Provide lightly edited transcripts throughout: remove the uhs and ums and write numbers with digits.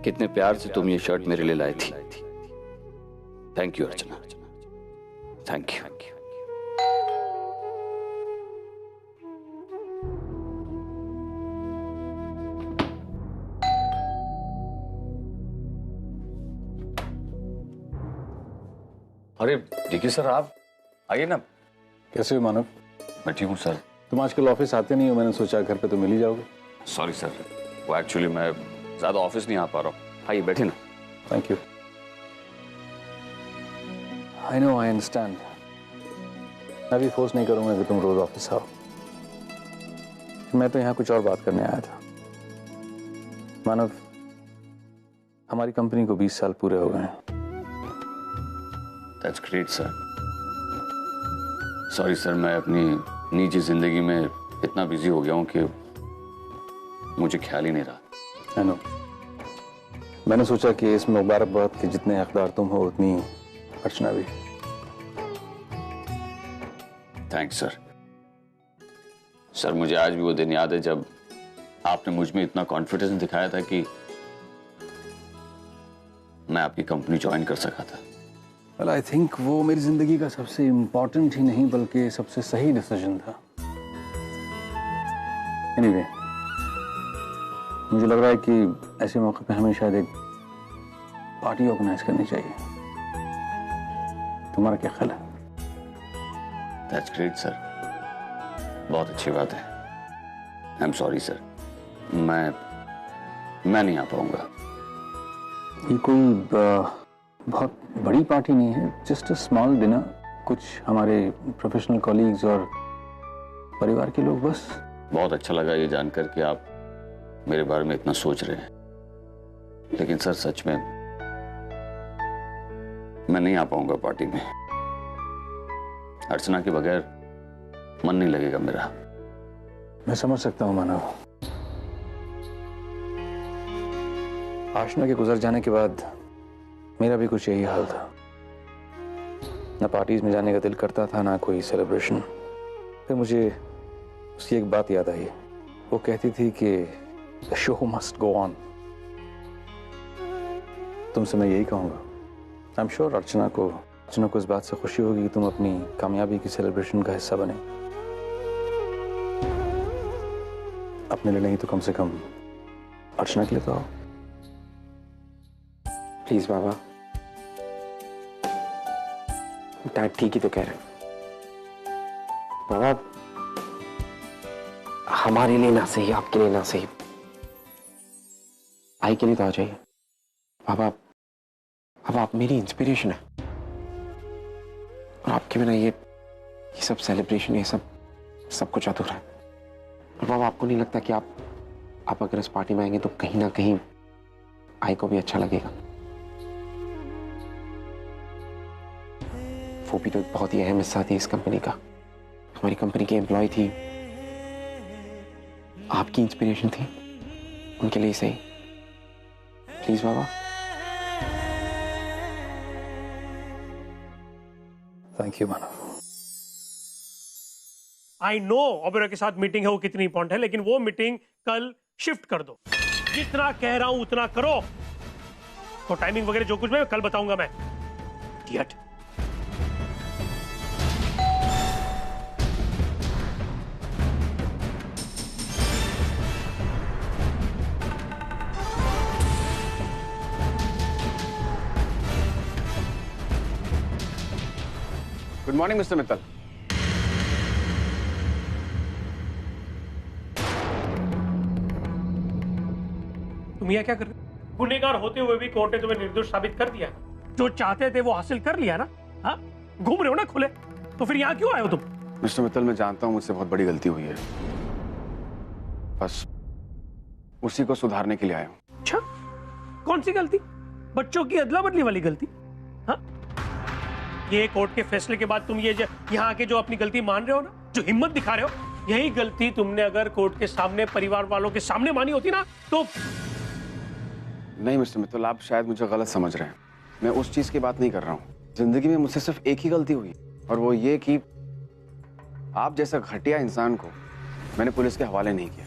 कितने प्यार से तुम ये शर्ट मेरे लिए लाई थी। Thank you Archana, thank you. अरे देखिए सर, आप आइए ना। कैसे हो मानव? मैं ठीक हूँ सर। तुम आजकल ऑफिस आते नहीं हो, मैंने सोचा घर पे तो मिल ही जाओगे। सॉरी सर, वो एक्चुअली मैं ज्यादा ऑफिस नहीं आ पा रहा हूँ। आइए बैठे ना। Thank you. I know, I understand. मैं भी फोर्स नहीं करूंगा कि तुम रोज ऑफिस आओ। मैं तो यहाँ कुछ और बात करने आया था। मानव, हमारी कंपनी को 20 साल पूरे हो गए हैं। That's great sir. Sorry sir, मैं अपनी निजी जिंदगी में इतना बिजी हो गया हूँ कि मुझे ख्याल ही नहीं रहा। I know. मैंने सोचा कि इस मुबारकबाद के जितने हकदार तुम हो उतनी अर्चना भी। Thanks sir. सर मुझे आज भी वो दिन याद है जब आपने मुझ में इतना कॉन्फिडेंस दिखाया था कि मैं आपकी कंपनी ज्वाइन कर सका था। वेल, आई थिंक वो मेरी जिंदगी का सबसे इम्पोर्टेंट ही नहीं बल्कि सबसे सही डिसीजन था। एनीवे, मुझे लग रहा है कि ऐसे मौके पे हमें शायद एक पार्टी ऑर्गेनाइज करनी चाहिए। तुम्हारा क्या ख्याल है? दैट्स ग्रेट सर, बहुत अच्छी बात है। आई एम सॉरी सर, मैं नहीं आ पाऊंगा। ये कोई बहुत बड़ी पार्टी नहीं है, जस्ट अ स्मॉल डिनर। कुछ हमारे प्रोफेशनल कॉलीग्स और परिवार के लोग बस। बहुत अच्छा लगा ये जानकर कि आप मेरे बारे में इतना सोच रहे हैं, लेकिन सर सच में मैं नहीं आ पाऊंगा पार्टी में। अर्चना के बगैर मन नहीं लगेगा मेरा। मैं समझ सकता हूँ मानव। आशना के गुजर जाने के बाद मेरा भी कुछ यही हाल था। ना पार्टीज में जाने का दिल करता था, ना कोई सेलिब्रेशन। फिर मुझे उसकी एक बात याद आई। वो कहती थी कि the show must go on. तुमसे मैं यही कहूंगा, आई एम श्योर अर्चना को इस बात से खुशी होगी कि तुम अपनी कामयाबी की सेलिब्रेशन का हिस्सा बने। अपने लिए नहीं तो कम से कम अर्चना के लिए तो आओ। प्लीज बाबा, डैड ठीक ही तो कह रहे हैं। बाबा, हमारे लिए ना सही, आपके लिए ना सही, आई के लिए तो आ जाइए। बाबा, अब आप मेरी इंस्पिरेशन है और आपके बिना ये सब सेलिब्रेशन, ये सब कुछ अधूरा है। और बाबा, आपको नहीं लगता कि आप अगर इस पार्टी में आएंगे तो कहीं ना कहीं आई को भी अच्छा लगेगा? वो भी तो एक बहुत ही अहम हिस्सा थी इस कंपनी का, हमारी कंपनी की एम्प्लॉय थी, आपकी इंस्पिरेशन थी, उनके लिए सही। Please Baba. Thank you Manav. I know Oberoi के साथ मीटिंग है वो कितनी इंपॉर्टेंट है, लेकिन वो मीटिंग कल शिफ्ट कर दो। जितना कह रहा हूं उतना करो। तो टाइमिंग वगैरह जो कुछ मैं कल बताऊंगा। मैं idiot. Good morning mister Mittal. तुम यहाँ क्या कर रहे हो? गुनहगार होते हुए भी कोर्ट ने तुम्हें निर्दोष साबित कर दिया। जो चाहते थे वो हासिल कर लिया ना। हाँ, घूम रहे हो ना खुले, तो फिर यहाँ क्यों आए हो तुम? मिस्टर मित्तल, मैं जानता हूँ मुझसे बहुत बड़ी गलती हुई है, बस उसी को सुधारने के लिए आया हूँ। अच्छा, कौन सी गलती? बच्चों की अदला बदली वाली गलती? हाँ, ये कोर्ट के फैसले के बाद तुम ये यहाँ आके जो अपनी गलती मान रहे हो ना, जो हिम्मत दिखा रहे हो, यही गलती तुमने अगर कोर्ट के सामने, परिवार वालों के सामने मानी होती ना तो। नहीं मिस्टर मित्तल, आप शायद मुझे गलत समझ रहे हैं। मैं उस चीज की बात नहीं कर रहा हूँ। जिंदगी में मुझसे सिर्फ एक ही गलती हुई, और वो ये कि आप जैसा घटिया इंसान को मैंने पुलिस के हवाले नहीं किया।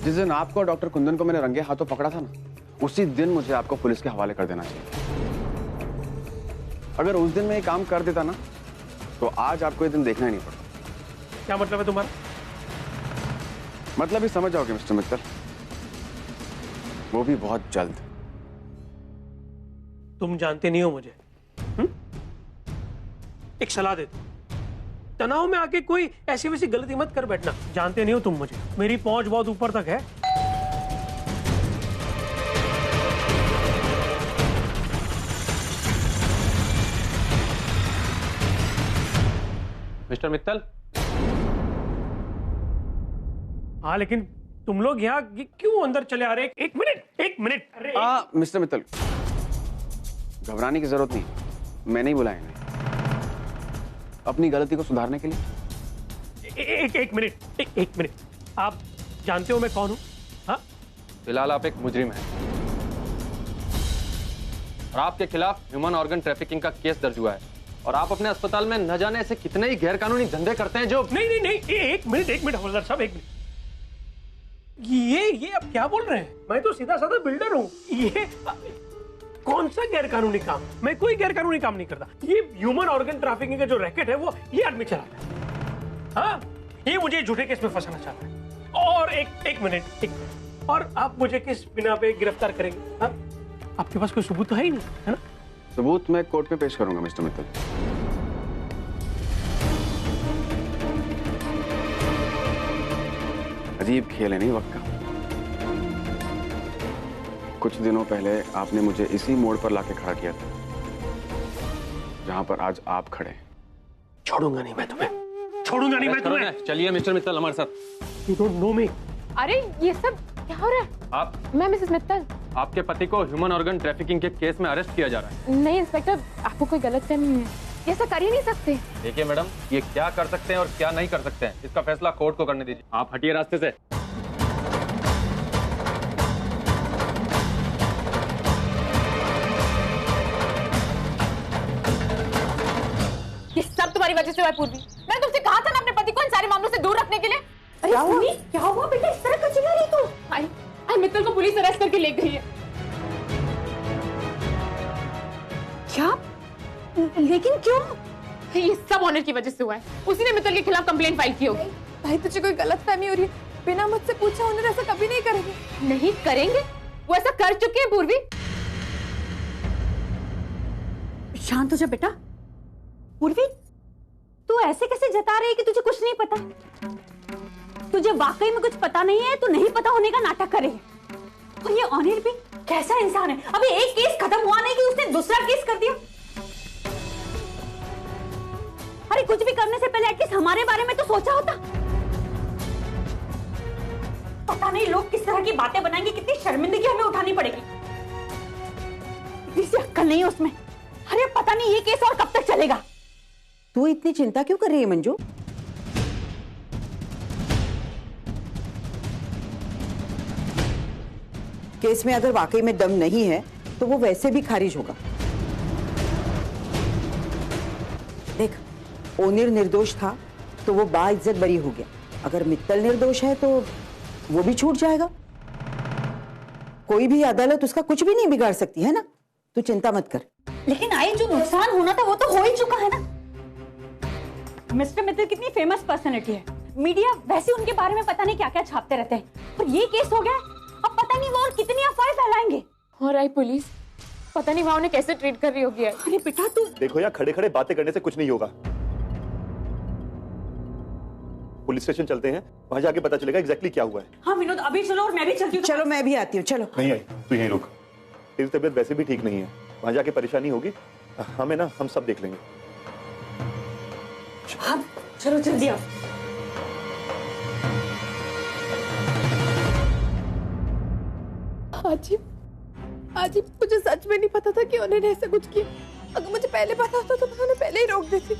जिस दिन आपको और डॉक्टर कुंदन को मैंने रंगे हाथों पकड़ा था ना, उसी दिन मुझे आपको पुलिस के हवाले कर देना चाहिए। अगर उस दिन मैं ये काम कर देता ना, तो आज आपको ये दिन देखना ही नहीं पड़ता। क्या मतलब है तुम्हारा? मतलब ही समझ जाओगे मिस्टर मित्तल, वो भी बहुत जल्द। तुम जानते नहीं हो मुझे। एक सलाह देता हूं, तनाव में आके कोई ऐसी वैसी गलती मत कर बैठना। जानते नहीं हो तुम मुझे, मेरी पहुंच बहुत ऊपर तक है। मिस्टर मित्तल, हाँ लेकिन तुम लोग यहाँ क्यों अंदर चले आ रहे? एक मिनट। अरे मिस्टर मित्तल, घबराने की जरूरत नहीं, मैंने ही बुलाया इन्हें अपनी गलती को सुधारने के लिए। एक मिनट। आप जानते हो मैं कौन हूं? हाँ, फिलहाल आप एक मुजरिम हैं और आपके खिलाफ ह्यूमन ऑर्गन ट्रैफिकिंग का केस दर्ज हुआ है और आप अपने अस्पताल में न जाने ऐसे कितने ही गैरकानूनी धंधे करते हैं जो। नहीं, एक मिनट हवलदार साहब, एक मिनट। ये आप क्या बोल रहे हैं? मैं तो सीधा साधा बिल्डर हूँ। ये कौन सा गैरकानूनी काम? मैं कोई गैरकानूनी काम नहीं करता। ये ह्यूमन ऑर्गन ट्रैफिकिंग का जो रैकेट है वो ये आदमी चलाता है। हाँ, ये मुझे झूठे केस में फंसाना चाहता है। और एक मिनट, और आप मुझे किस बिना पे गिरफ्तार करेंगे? हाँ? आपके पास कोई सबूत तो है ही नहीं, है ना? सबूत मैं कोर्ट में पेश करूंगा मिस्टर मित्तल। अजीब खेल है नहीं वक्त का। कुछ दिनों पहले आपने मुझे इसी मोड़ पर लाके खड़ा किया था जहां पर आज आप खड़े। छोड़ूंगा नहीं मैं तुम्हें। चलिए मिस्टर मित्तल हमारे साथ। You don't know me। अरे ये सब क्या हो रहा है? आप, मैं मिसेस मित्तल। आपके पति को ह्यूमन ऑर्गन ट्रैफिकिंग के केस में अरेस्ट किया जा रहा है। नहीं इंस्पेक्टर, आपको कोई गलतफहमी है, ये ऐसा कर ही नहीं सकते। देखिए मैडम, ये क्या कर सकते हैं और क्या नहीं कर सकते हैं इसका फैसला कोर्ट को करने दीजिए। आप हटिए रास्ते से। ये सब तुम्हारी वजह से हुआ है पूर्वी। मैंने तुमसे कहा था ना अपने पति को इन सारे मामलों से दूर रखने के लिए। अरे सुनी, क्या हुआ बेटा? इस तरह क्यों चिल्ला रही तू? आई मित्तल को पुलिस अरेस्ट करके ले गई है। क्या? लेकिन क्यों? ये सब ऑनर की वजह से हुआ है। उसी ने मित्तल के खिलाफ कंप्लेंट फाइल की होगी। भाई तुझे कोई गलतफहमी हो रही है? बिना मुझसे पूछा उन्होंने ऐसा कभी नहीं करेंगे। नहीं करेंगे, वो ऐसा कर चुके हैं पूर्वी। शांत हो जा बेटा। पूर्वी, तू ऐसे कैसे जता रही है कि तुझे कुछ नहीं पता? तुझे वाकई में कुछ पता नहीं है, तू नहीं पता होने का नाटक करे। और ये ऑनिर भी कैसा इंसान है? अभी एक केस खत्म हुआ नहीं कि उसने दूसरा केस कर दिया। अरे कुछ भी करने से पहले एटलीस्ट हमारे बारे में तो सोचा होता। पता नहीं लोग किस तरह की बातें बनाएंगे, कितनी शर्मिंदगी हमें उठानी पड़ेगी। इतनी अक्ल नहीं है उसमें। अरे पता नहीं ये केस और कब तक चलेगा। तू इतनी चिंता क्यों कर रही है मंजू? केस में अगर वाकई में दम नहीं है तो वो वैसे भी खारिज होगा। देख, ओनिर निर्दोष था तो वो बाइज्जत बरी हो गया। अगर मित्तल निर्दोष है तो वो भी छूट जाएगा। कोई भी अदालत उसका कुछ भी नहीं बिगाड़ सकती है ना। तू चिंता मत कर। लेकिन आई जो नुकसान होना था वो तो हो ही चुका है ना। मिस्टर मित्तल कितनी फेमस पर्सनैलिटी है, मीडिया वैसे उनके बारे में पता नहीं क्या क्या छापते रहते हैं। और ये केस हो गया, अब पता नहीं वो और कितनी अफवाहें फैलाएंगे। और आई पुलिस, पता नहीं वहां उन्हें कैसे ट्रीट कर रही होगी। अरे बेटा तू देखो यार, खड़े खड़े बातें करने से कुछ नहीं होगा। पुलिस स्टेशन चलते हैं, वहां जाके पता चलेगा एग्जैक्टली क्या हुआ है। हाँ विनोद, अभी चलो और मैं भी चलती हूँ। चलो मैं भी आती हूँ। चलो नहीं आई, तू यहीं रुक। तेरी तबीयत वैसे भी ठीक नहीं है, वहां जाके परेशानी होगी। हमें ना, हम सब देख लेंगे। हाँ चलो जल्दी आओ। आजी मुझे सच में नहीं पता था कि उन्होंने ऐसा कुछ किया। अगर मुझे पहले पता होता तो मैं उन्हें पहले ही रोक देती।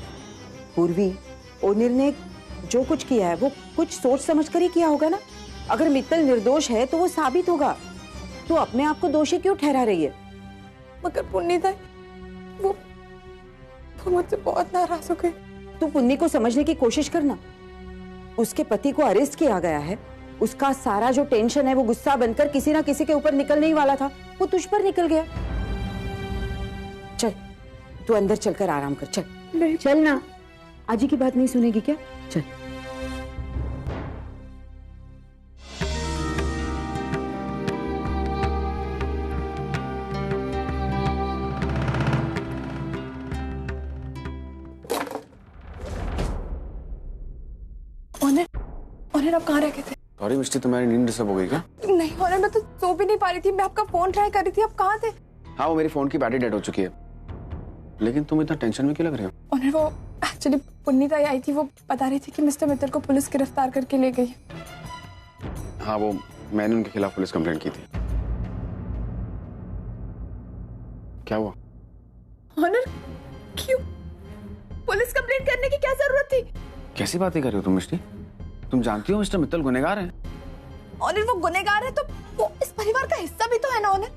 पूर्वी, ओनिर ने जो कुछ किया है वो कुछ सोच समझ कर ही किया होगा ना। अगर मित्तल निर्दोष है तो वो साबित होगा। तो अपने आप को दोषी क्यों ठहरा रही है? मगर पुण्यदा वो मुझसे बहुत नाराज हो गई। तू पुन्नी को समझने की कोशिश करना। उसके पति को अरेस्ट किया गया है उसका सारा जो टेंशन है वो गुस्सा बनकर किसी ना किसी के ऊपर निकलने ही वाला था, वो तुझ पर निकल गया। चल तू अंदर चलकर आराम कर, चल चल ना, आजी की बात नहीं सुनेगी क्या? चल। ऑनर आप कहाँ रह गए थे? सॉरी मिस्टी, तुम्हारी नींद डिस्टर्ब हो गई क्या? नहीं ऑनर, मैं तो सो भी नहीं पा रही थी, मैं आपका फोन ट्राई कर रही थी, आप कहाँ थे? हाँ, वो मेरी फोन की बैटरी डेड हो चुकी है। लेकिन तुम इतना टेंशन में क्यों लग रहे हो? ऑनर वो एक्चुअली पुन्नीता आई थी, वो बता रही थी कि मिस्टर मित्तल को पुलिस गिरफ्तार करके ले गई। हाँ, वो मैंने उनके खिलाफ पुलिस कंप्लेंट की थी। क्या हुआ? ऑनर क्यों? पुलिस कंप्लेंट करने की क्या जरूरत थी? कैसी बातें कर रही हो तुम मिस्टी? तुम जानती हो मिस्टर मित्तल गुनहगार हैं। ऑनर वो गुनहगार है तो वो इस परिवार का हिस्सा भी तो है ना ऑनर,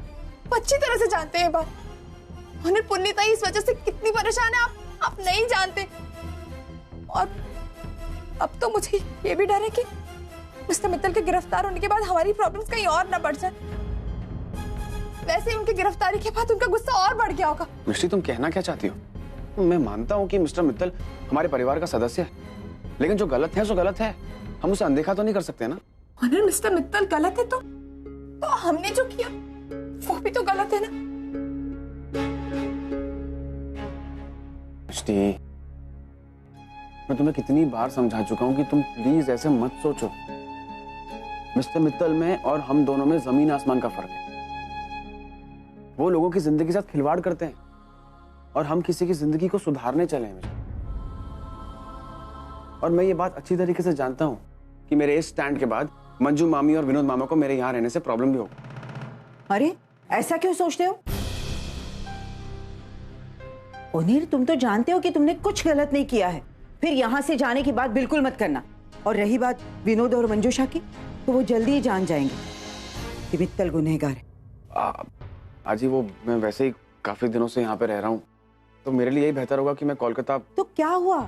वो अच्छी तरह से जानते हैं बात। ऑनर पुन्नीता इस वजह से कितनी परेशान है आप नहीं जानते। और अब तो मुझे ये भी डर है कि मिस्टर मित्तल के गिरफ्तार होने के बाद हमारी प्रॉब्लम्स कहीं और ना बढ़ जाए। वैसे ही उनकी गिरफ्तारी के बाद उनका गुस्सा और बढ़ गया होगा। मिस्टी, तुम कहना क्या चाहती हो? मैं मानता हूँ कि मिस्टर मित्तल हमारे परिवार का सदस्य है, लेकिन जो गलत है सो गलत है, हम उसे अनदेखा तो नहीं कर सकते ना। ऑनर मिस्टर मित्तल गलत है तो हमने जो किया वो भी तो गलत है ना। मिस्टी, मैं तुम्हें कितनी बार समझा चुका हूँ कि तुम प्लीज ऐसे मत सोचो। मिस्टर मित्तल में और हम दोनों में जमीन आसमान का फर्क है। वो लोगों की जिंदगी के साथ खिलवाड़ करते हैं और हम किसी की जिंदगी को सुधारने चले हैं। और मैं ये बात अच्छी तरीके से जानता हूं कि मेरे इस स्टैंड के बाद मंजू मामी और विनोद मामा को मेरे यहां रहने से प्रॉब्लम भी होगी। अरे ऐसा क्यों सोचते हो? ओनीर, तुम तो जानते हो कि तुमने कुछ गलत नहीं किया है, फिर यहां से जाने की बात बिल्कुल मत करना। और रही बात विनोद और मंजूषा की, तो वो जल्दी ही जान जाएंगे कि मित्तल गुनहगार है। आजी, वो मैं वैसे ही काफी दिनों से यहाँ पे रह रहा हूँ, तो मेरे लिए यही बेहतर होगा कि मैं कोलकाता। तो क्या हुआ?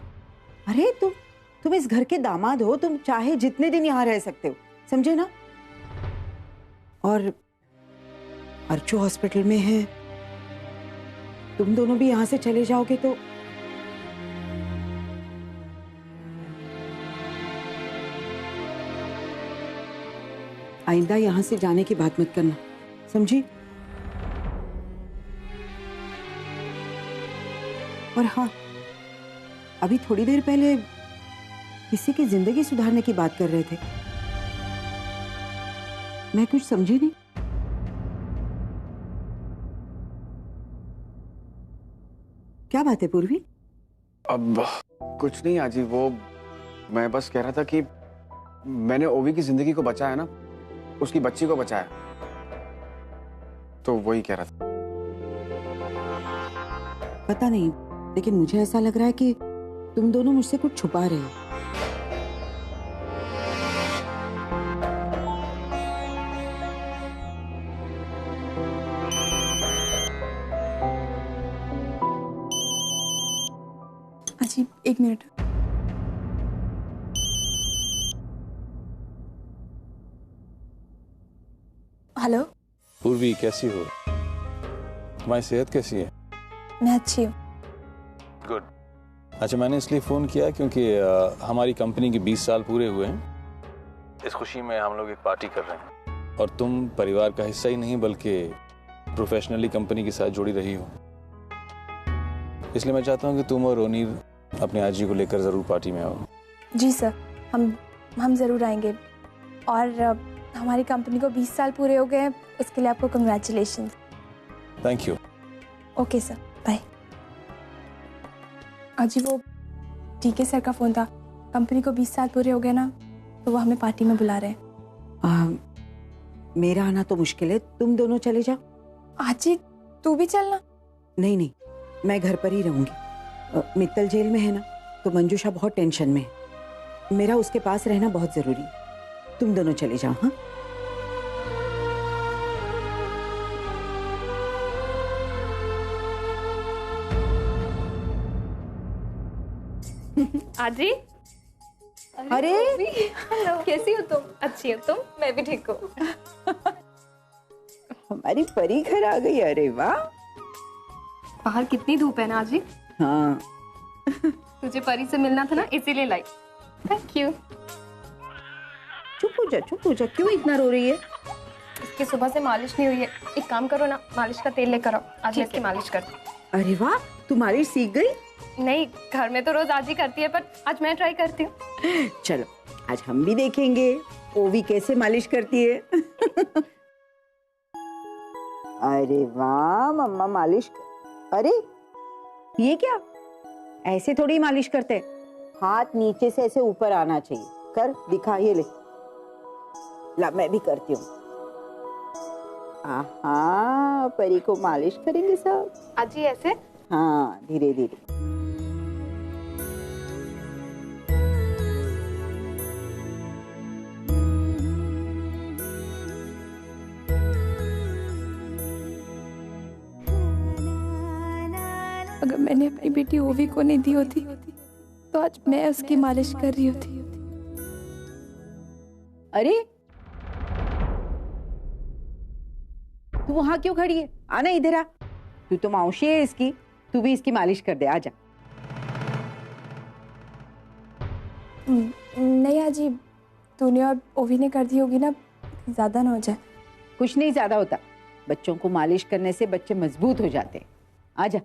अरे तुम इस घर के दामाद हो, तुम चाहे जितने दिन यहाँ रह सकते हो, समझे ना? और अर्चू हॉस्पिटल में है, तुम दोनों भी यहाँ से चले जाओगे तो आइंदा यहाँ से जाने की बात मत करना, समझी? और हाँ, अभी थोड़ी देर पहले किसी की जिंदगी सुधारने की बात कर रहे थे, मैं कुछ समझी नहीं। क्या बात है पूर्वी? अब कुछ नहीं आजी, वो मैं बस कह रहा था कि मैंने ओवी की जिंदगी को बचाया ना, उसकी बच्ची को बचाया, तो वही कह रहा था। पता नहीं, लेकिन मुझे ऐसा लग रहा है कि तुम दोनों मुझसे कुछ छुपा रहे हो। अजी, एक मिनट। हेलो पूर्वी, कैसी हो? तुम्हारी सेहत कैसी है? मैं अच्छी हूँ। गुड। अच्छा, मैंने इसलिए फ़ोन किया क्योंकि हमारी कंपनी के 20 साल पूरे हुए हैं। इस खुशी में हम लोग एक पार्टी कर रहे हैं और तुम परिवार का हिस्सा ही नहीं बल्कि प्रोफेशनली कंपनी के साथ जुड़ी रही हो, इसलिए मैं चाहता हूँ कि तुम और ओनीर अपने आजी को लेकर ज़रूर पार्टी में आओ। जी सर, हम ज़रूर आएंगे। और हमारी कंपनी को 20 साल पूरे हो गए हैं, उसके लिए आपको congratulation. Thank you. Okay sir, bye. अजी, वो टीके सर का फ़ोन था, कंपनी को 20 साल पूरे हो गए ना, तो वो हमें पार्टी में बुला रहे हैं। मेरा आना तो मुश्किल है, तुम दोनों चले जाओ। आजी, तू भी चलना। नहीं, मैं घर पर ही रहूंगी। मित्तल जेल में है ना, तो मंजूषा बहुत टेंशन में है, मेरा उसके पास रहना बहुत जरूरी है। तुम दोनों चले जाओ। हाँ, आजी, अरे हेलो, कैसी हो तुम? अच्छी हो तुम? मैं भी ठीक हूँ। हमारी परी घर आ गई। अरे वाह। बाहर कितनी धूप है ना आज। हाँ तुझे परी से मिलना था ना, इसीलिए लाई। Thank you. चुप हो जा, क्यों इतना रो रही है? इसकी सुबह से मालिश नहीं हुई है। एक काम करो ना, मालिश का तेल लेकर आओ, आज मैं इसकी मालिश करती हूँ। अरे वाह, तू मालिश सीख गई? नहीं, घर में तो रोज आज ही करती है, पर आज मैं ट्राई करती हूँ। चलो आज हम भी देखेंगे ओवी कैसे मालिश करती है। अरे वाह मम्मा मालिश। अरे ये क्या, ऐसे थोड़ी मालिश करते, हाथ नीचे से ऐसे ऊपर आना चाहिए। कर दिखा, ये ले ला, मैं भी करती हूँ। हाँ, परी को मालिश करेंगे सब। आज ही ऐसे? हाँ, धीरे धीरे। अगर मैंने अपनी बेटी ओवी को नहीं दी होती तो आज मैं उसकी मालिश कर रही होती। अरे तू वहां क्यों खड़ी है? आना इधर आ। तू तो मौसी है इसकी, तू भी इसकी मालिश कर दे, आजा। नहीं आजी, तूने और ओवी ने कर दी होगी ना, ज्यादा ना हो जाए। कुछ नहीं ज्यादा होता, बच्चों को मालिश करने से बच्चे मजबूत हो जाते हैं। आजा।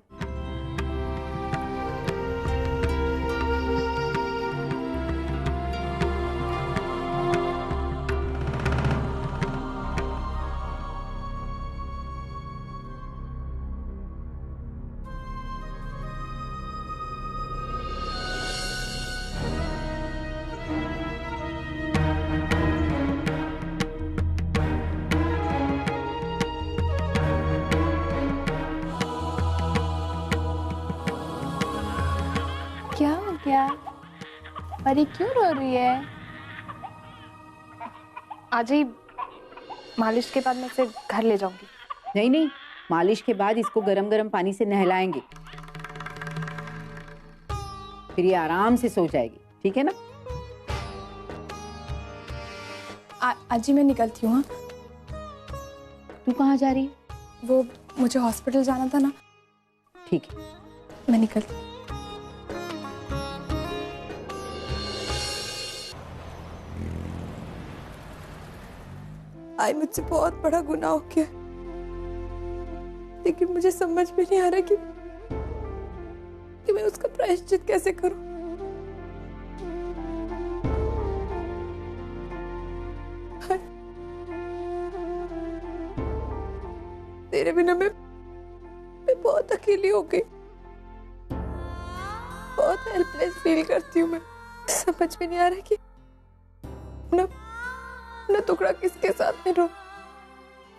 क्या हो गया? परी क्यों रो रही है? आज ही मालिश के बाद मैं इसे घर ले जाऊंगी। नहीं नहीं, मालिश के बाद इसको गरम गरम पानी से नहलाएंगे, फिर ये आराम से सो जाएगी, ठीक है ना? आजी मैं निकलती हूँ। तू कहाँ जा रही है? वो मुझे हॉस्पिटल जाना था ना। ठीक है, मैं निकलती हूँ। आई मुझसे बहुत बड़ा गुनाह हो गया, लेकिन मुझे समझ में नहीं आ रहा कि मैं उसका प्रायश्चित कैसे करूं। तेरे बिना मैं बहुत अकेली हो गई, बहुत हेल्पलेस फील करती हूँ मैं। समझ में नहीं आ रहा कि अपना टुकड़ा किसके साथ में रो,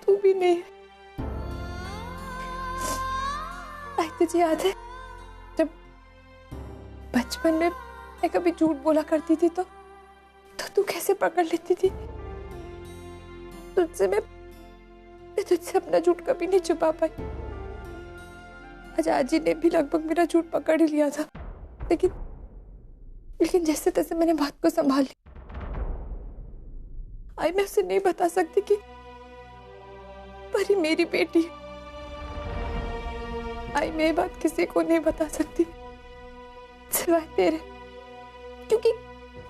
तू भी नहीं है। आई तुझे याद है जब बचपन में मैं कभी झूठ बोला करती थी तो तू कैसे पकड़ लेती थी? तुझसे मैं तुझसे अपना झूठ कभी नहीं छुपा पाई। आज आजी ने भी लगभग मेरा झूठ पकड़ ही लिया था, लेकिन जैसे तैसे मैंने बात को संभाल लिया। आई मैं उसे नहीं बता सकती कि परी मेरी बेटी है। आई मैं ये बात किसी को नहीं बता सकती सिवाय तेरे, क्योंकि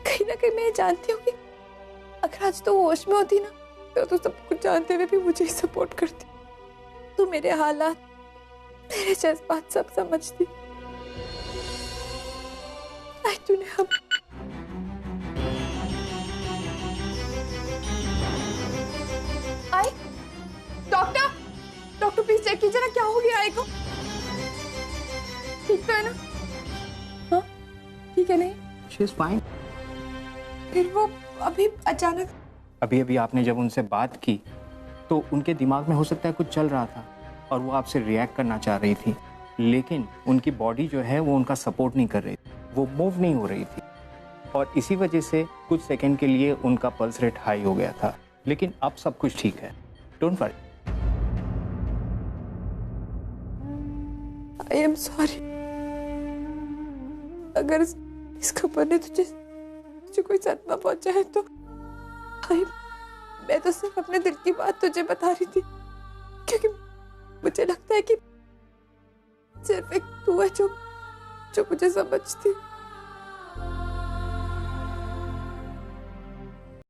कहीं ना कहीं मैं जानती हूँ कि अगर आज तो होश में होती ना तो सब कुछ जानते हुए भी मुझे ही सपोर्ट करती। तू मेरे हालात, मेरे जज्बात सब समझती। आई तूने हम आई डॉक्टर प्लीज चेक कीजिए ना, क्या हो गया आई को? ठीक तो है ना? हाँ ठीक है। नहीं शी इज फाइन। फिर वो अभी अचानक अभी आपने जब उनसे बात की तो उनके दिमाग में हो सकता है कुछ चल रहा था और वो आपसे रिएक्ट करना चाह रही थी, लेकिन उनकी बॉडी जो है वो उनका सपोर्ट नहीं कर रही थी, वो मूव नहीं हो रही थी और इसी वजह से कुछ सेकंड के लिए उनका पल्स रेट हाई हो गया था, लेकिन अब सब कुछ ठीक है। Don't worry. I am sorry अगर इस खबर ने तुझे तुझे कोई सदमा पहुंचा है तो भाई मैं तो सिर्फ अपने दिल की बात तुझे बता रही थी, क्योंकि मुझे लगता है कि सिर्फ एक तू है जो मुझे समझती।